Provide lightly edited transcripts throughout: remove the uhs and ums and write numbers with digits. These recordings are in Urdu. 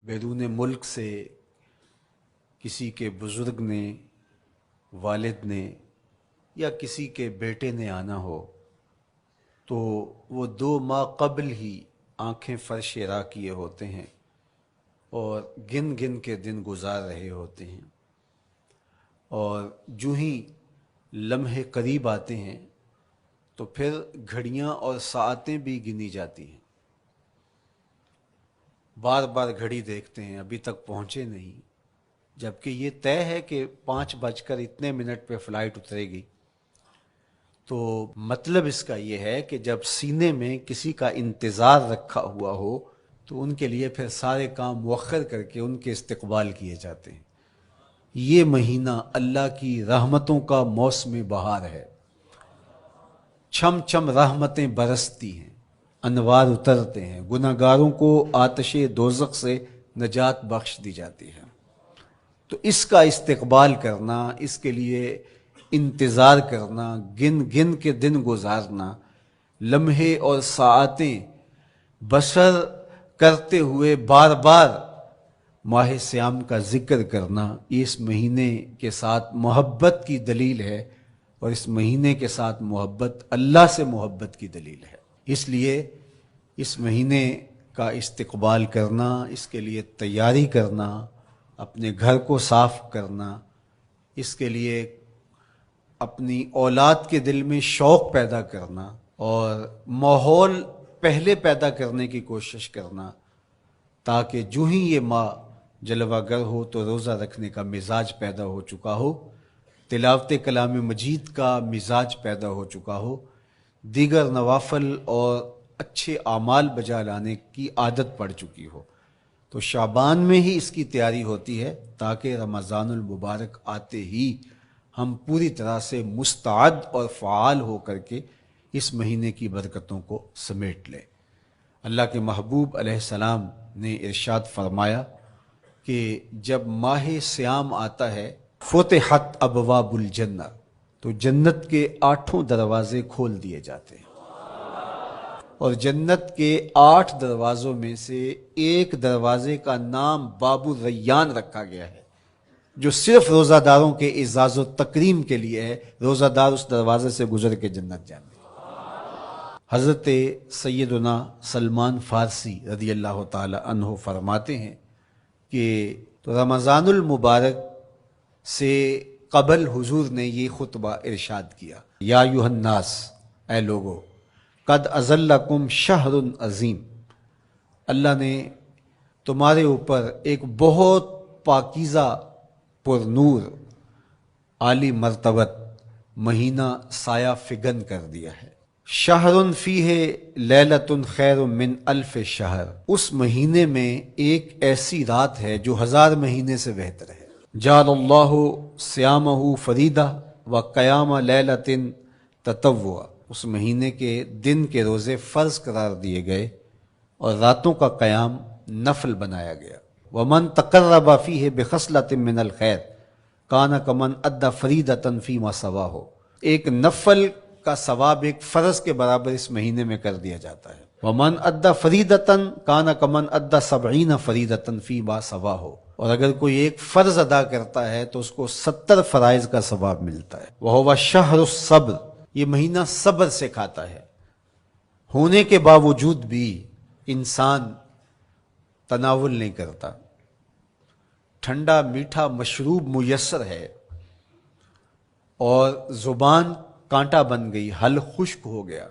بیرون ملک سے کسی کے بزرگ نے، والد نے یا کسی کے بیٹے نے آنا ہو تو وہ 2 ماہ قبل ہی آنکھیں فرش راہ کیے ہوتے ہیں اور گن گن کے دن گزار رہے ہوتے ہیں، اور جو ہی لمحے قریب آتے ہیں تو پھر گھڑیاں اور ساعتیں بھی گنی جاتی ہیں۔ بار بار گھڑی دیکھتے ہیں، ابھی تک پہنچے نہیں، جبکہ یہ طے ہے کہ 5:02 پہ فلائٹ اترے گی۔ تو مطلب اس کا یہ ہے کہ جب سینے میں کسی کا انتظار رکھا ہوا ہو تو ان کے لیے پھر سارے کام مؤخر کر کے ان کے استقبال کیے جاتے ہیں۔ یہ مہینہ اللہ کی رحمتوں کا موسم بہار ہے، چھم چھم رحمتیں برستی ہیں، انوار اترتے ہیں، گناہگاروں کو آتش دوزخ سے نجات بخش دی جاتی ہے۔ تو اس کا استقبال کرنا، اس کے لیے انتظار کرنا، گن گن کے دن گزارنا، لمحے اور ساعتیں بسر کرتے ہوئے بار بار ماہ سیام کا ذکر کرنا، یہ اس مہینے کے ساتھ محبت کی دلیل ہے، اور اس مہینے کے ساتھ محبت اللہ سے محبت کی دلیل ہے۔ اس لیے اس مہینے کا استقبال کرنا، اس کے لیے تیاری کرنا، اپنے گھر کو صاف کرنا، اس کے لیے اپنی اولاد کے دل میں شوق پیدا کرنا اور ماحول پہلے پیدا کرنے کی کوشش کرنا، تاکہ جو ہی یہ ماہ جلوہ گر ہو تو روزہ رکھنے کا مزاج پیدا ہو چکا ہو، تلاوت کلام مجید کا مزاج پیدا ہو چکا ہو، دیگر نوافل اور اچھے اعمال بجا لانے کی عادت پڑ چکی ہو۔ تو شعبان میں ہی اس کی تیاری ہوتی ہے تاکہ رمضان المبارک آتے ہی ہم پوری طرح سے مستعد اور فعال ہو کر کے اس مہینے کی برکتوں کو سمیٹ لیں۔ اللہ کے محبوب علیہ السلام نے ارشاد فرمایا کہ جب ماہ سیام آتا ہے فتحت ابواب الجنہ، تو جنت کے 8 دروازے کھول دیے جاتے ہیں، اور جنت کے 8 دروازوں میں سے ایک دروازے کا نام باب الریان رکھا گیا ہے، جو صرف روزہ داروں کے اعزاز و تکریم کے لیے ہے۔ روزہ دار اس دروازے سے گزر کے جنت جانے۔ حضرت سیدنا سلمان فارسی رضی اللہ تعالی عنہ فرماتے ہیں کہ رمضان المبارک سے قبل حضور نے یہ خطبہ ارشاد کیا، یا ایھا الناس، اے لوگو، قد اظلکم شہر عظیم، اللہ نے تمہارے اوپر ایک بہت پاکیزہ، پر نور، عالی مرتبت مہینہ سایہ فگن کر دیا ہے۔ شہر فیہ لیلۃ خیر من الف شہر، اس مہینے میں ایک ایسی رات ہے جو 1000 مہینے سے بہتر ہے۔ جعل اللہ صیامہ فریدہ و قیام لیلۃ تطوع، اس مہینے کے دن کے روزے فرض قرار دیے گئے اور راتوں کا قیام نفل بنایا گیا۔ ومن تقرب فیہ بخصلۃ من الخیر کان کمن ادی فریدۃ فیما سواہ، ایک نفل کا ثواب ایک فرض کے برابر اس مہینے میں کر دیا جاتا ہے۔ ومن ادی فریدۃ کان کمن ادی 70 فریدۃ فیما سواہ، اور اگر کوئی ایک فرض ادا کرتا ہے تو اس کو 70 فرائض کا ثواب ملتا ہے۔ وہو شہر الصبر، یہ مہینہ صبر سکھاتا ہے، ہونے کے باوجود بھی انسان تناول نہیں کرتا۔ ٹھنڈا میٹھا مشروب میسر ہے اور زبان کانٹا بن گئی، حلق خشک ہو گیا،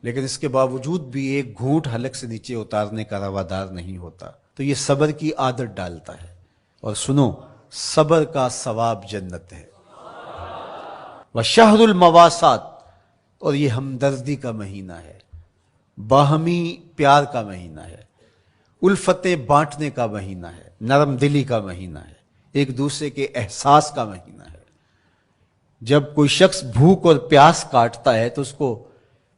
لیکن اس کے باوجود بھی ایک گھونٹ حلق سے نیچے اتارنے کا روادار نہیں ہوتا، تو یہ صبر کی عادت ڈالتا ہے۔ اور سنو، صبر کا ثواب جنت ہے۔ وشہر المواسات، اور یہ ہمدردی کا مہینہ ہے، باہمی پیار کا مہینہ ہے، الفتیں بانٹنے کا مہینہ ہے، نرم دلی کا مہینہ ہے، ایک دوسرے کے احساس کا مہینہ ہے۔ جب کوئی شخص بھوک اور پیاس کاٹتا ہے تو اس کو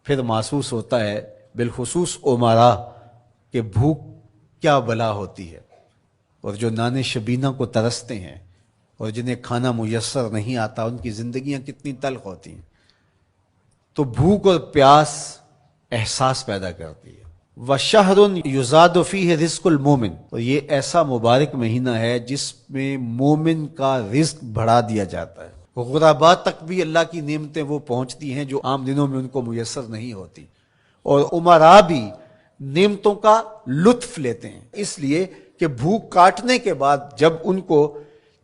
پھر محسوس ہوتا ہے، بالخصوص امراء، کہ بھوک کیا بلا ہوتی ہے، اور جو نان شبینہ کو ترستے ہیں اور جنہیں کھانا میسر نہیں آتا ان کی زندگیاں کتنی تلخ ہوتی ہیں۔ تو بھوک اور پیاس احساس پیدا کرتی ہے۔ وَشَهْرٌ يُزَادُ فِيهِ رِزْقُ الْمُؤْمِنِ، اور یہ ایسا مبارک مہینہ ہے جس میں مومن کا رزق بڑھا دیا جاتا ہے، غرباء تک بھی اللہ کی نعمتیں وہ پہنچتی ہیں جو عام دنوں میں ان کو میسر نہیں ہوتی، اور امراء بھی نعمتوں کا لطف لیتے ہیں، اس لیے کہ بھوک کاٹنے کے بعد جب ان کو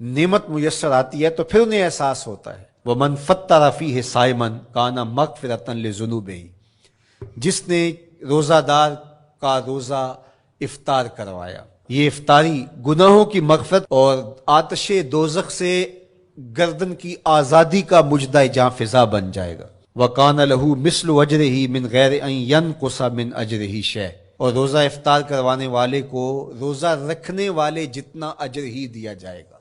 نعمت میسر آتی ہے تو پھر انہیں احساس ہوتا ہے۔ وَمَنْ فَطَّرَ فِيهِ صَائِمًا كَانَ مَغْفِرَةً لِذُنُوبِهِ، جس نے روزہ دار کا روزہ افطار کروایا، یہ افطاری گناہوں کی مغفرت اور آتش دوزخ سے گردن کی آزادی کا مجدہ جاں فضا بن جائے گا۔ وَقَانَ لَهُ مِثْلُ أَجْرِهِ مِنْ غَيْرِ أَنْ يَنْقُصَ مِنْ أَجْرِهِ شَيْءٌ، اور روزہ افطار کروانے والے کو روزہ رکھنے والے جتنا اجر ہی دیا جائے گا،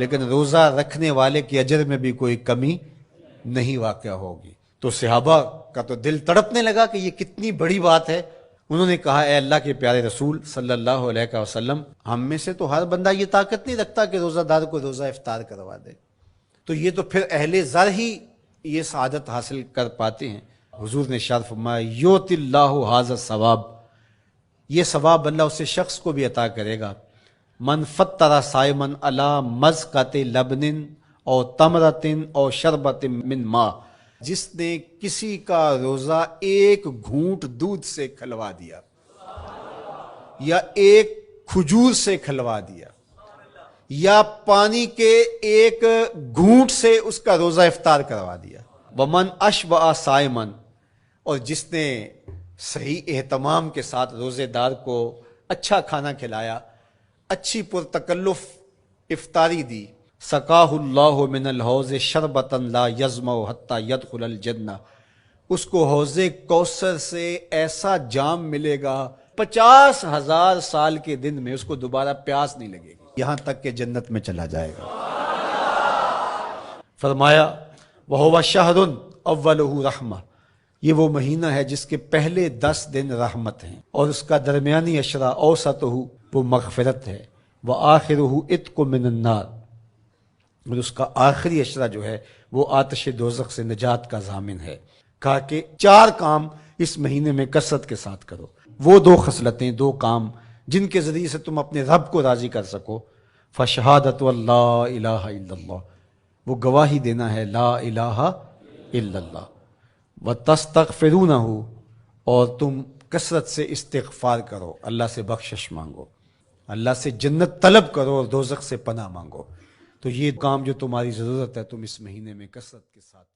لیکن روزہ رکھنے والے کے اجر میں بھی کوئی کمی نہیں واقع ہوگی۔ تو صحابہ کا تو دل تڑپنے لگا کہ یہ کتنی بڑی بات ہے۔ انہوں نے کہا اے اللہ کے پیارے رسول صلی اللہ علیہ وسلم، ہم میں سے تو ہر بندہ یہ طاقت نہیں رکھتا کہ روزہ دار کو روزہ افطار کروا دے، تو یہ تو پھر اہل زر ہی یہ سعادت حاصل کر پاتے ہیں۔ حضور نے ارشاد فرمایا یؤتی اللہ ھذا الثواب، یہ ثواب اللہ اسے شخص کو بھی عطا کرے گا۔ من فطر صائما علی مزقۃ لبن او تمرۃ او شربۃ من ماء، جس نے کسی کا روزہ ایک گھونٹ دودھ سے کھلوا دیا یا ایک کھجور سے کھلوا دیا یا پانی کے ایک گھونٹ سے اس کا روزہ افطار کروا دیا۔ ومن اشبع صائما، اور جس نے صحیح اہتمام کے ساتھ روزے دار کو اچھا کھانا کھلایا، اچھی پرتکلف افطاری دی، سقاہ اللہ من الحوض شربتا لا یظمأ حتی یدخل الجنہ، اس کو حوض کوثر سے ایسا جام ملے گا 50,000 سال کے دن میں اس کو دوبارہ پیاس نہیں لگے گی، یہاں تک کہ جنت میں چلا جائے گا۔ فرمایا وَهُوَ شَهْرٌ أَوَّلُهُ رَحْمَةٌ، یہ وہ مہینہ ہے جس کے پہلے 10 دن رحمت ہیں، اور اس کا درمیانی عشرہ اوسطہ وہ مغفرت ہے، وآخرہ عتق من النار، اور اس کا آخری عشرہ جو ہے وہ آتش دوزخ سے نجات کا ضامن ہے۔ کہا کہ 4 کام اس مہینے میں کثرت کے ساتھ کرو، وہ 2 خصلتیں، 2 کام جن کے ذریعے سے تم اپنے رب کو راضی کر سکو۔ فشہادۃ اللہ الہ الا اللہ، وہ گواہی دینا ہے لا الہ الا اللہ، وتستغفرونہ، اور تم کثرت سے استغفار کرو، اللہ سے بخشش مانگو، اللہ سے جنت طلب کرو اور دوزخ سے پناہ مانگو۔ تو یہ کام جو تمہاری ضرورت ہے تم اس مہینے میں کثرت کے ساتھ